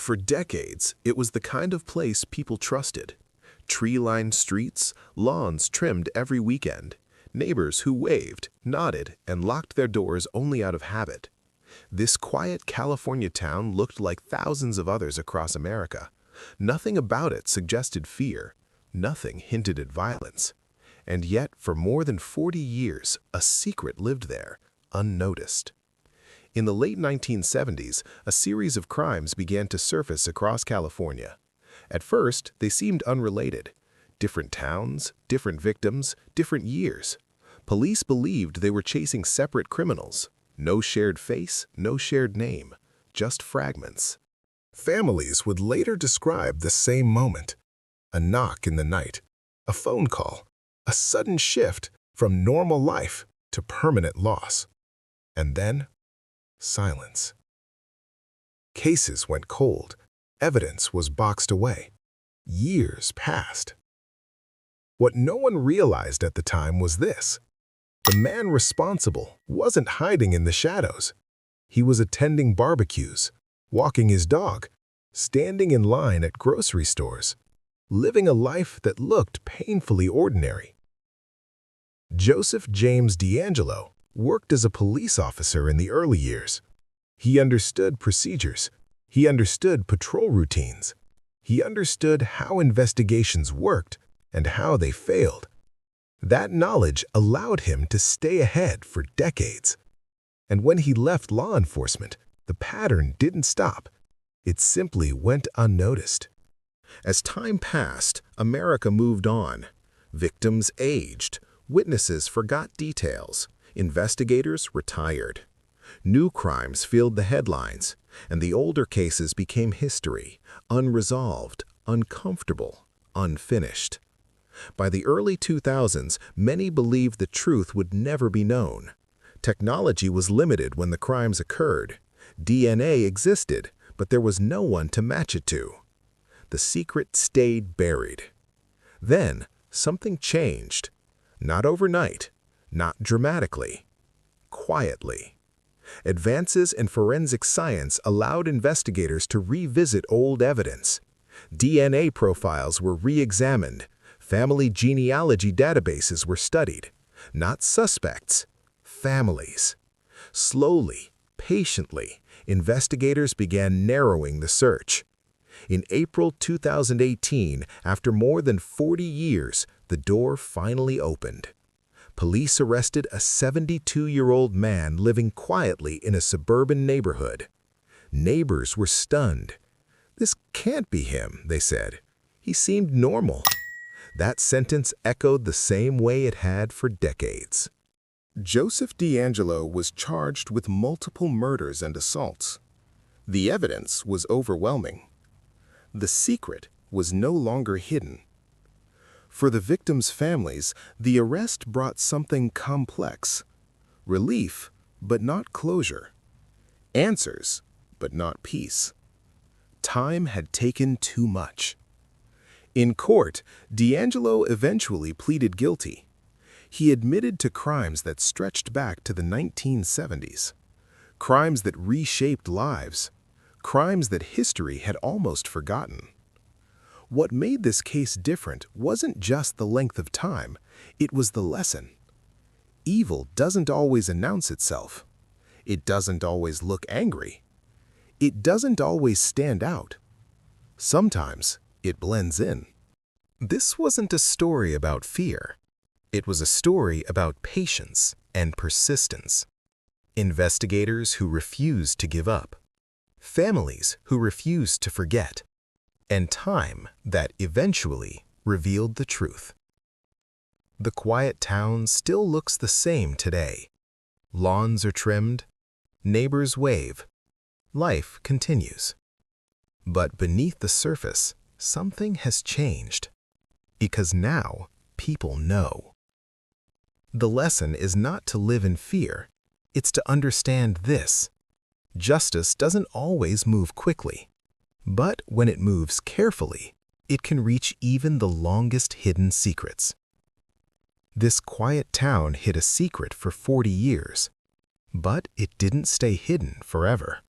For decades, it was the kind of place people trusted. Tree-lined streets, lawns trimmed every weekend, neighbors who waved, nodded, and locked their doors only out of habit. This quiet California town looked like thousands of others across America. Nothing about it suggested fear. Nothing hinted at violence. And yet, for more than 40 years, a secret lived there, unnoticed. In the late 1970s, a series of crimes began to surface across California. At first, they seemed unrelated. Different towns, different victims, different years. Police believed they were chasing separate criminals. No shared face, no shared name, just fragments. Families would later describe the same moment. A knock in the night, a phone call, a sudden shift from normal life to permanent loss. And then, silence. Cases went cold. Evidence was boxed away. Years passed. What no one realized at the time was this. The man responsible wasn't hiding in the shadows. He was attending barbecues, walking his dog, standing in line at grocery stores, living a life that looked painfully ordinary. Joseph James DeAngelo worked as a police officer in the early years. He understood procedures. He understood patrol routines. He understood how investigations worked and how they failed. That knowledge allowed him to stay ahead for decades. And when he left law enforcement, the pattern didn't stop. It simply went unnoticed. As time passed, America moved on. Victims aged. Witnesses forgot details. Investigators retired. New crimes filled the headlines, and the older cases became history, unresolved, uncomfortable, unfinished. By the early 2000s, many believed the truth would never be known. Technology was limited when the crimes occurred. DNA existed, but there was no one to match it to. The secret stayed buried. Then, something changed. Not overnight, not dramatically, quietly. Advances in forensic science allowed investigators to revisit old evidence. DNA profiles were re-examined. Family genealogy databases were studied. Not suspects, families. Slowly, patiently, investigators began narrowing the search. In April 2018, after more than 40 years, the door finally opened. Police arrested a 72-year-old man living quietly in a suburban neighborhood. Neighbors were stunned. "This can't be him," they said. "He seemed normal." That sentence echoed the same way it had for decades. Joseph DeAngelo was charged with multiple murders and assaults. The evidence was overwhelming. The secret was no longer hidden. For the victims' families, the arrest brought something complex. Relief, but not closure. Answers, but not peace. Time had taken too much. In court, DeAngelo eventually pleaded guilty. He admitted to crimes that stretched back to the 1970s. Crimes that reshaped lives. Crimes that history had almost forgotten. What made this case different wasn't just the length of time, it was the lesson. Evil doesn't always announce itself. It doesn't always look angry. It doesn't always stand out. Sometimes it blends in. This wasn't a story about fear. It was a story about patience and persistence. Investigators who refused to give up. Families who refused to forget. And time that eventually revealed the truth. The quiet town still looks the same today. Lawns are trimmed, neighbors wave, life continues. But beneath the surface, something has changed. Because now, people know. The lesson is not to live in fear, it's to understand this. Justice doesn't always move quickly. But when it moves carefully, it can reach even the longest hidden secrets. This quiet town hid a secret for 40 years, but it didn't stay hidden forever.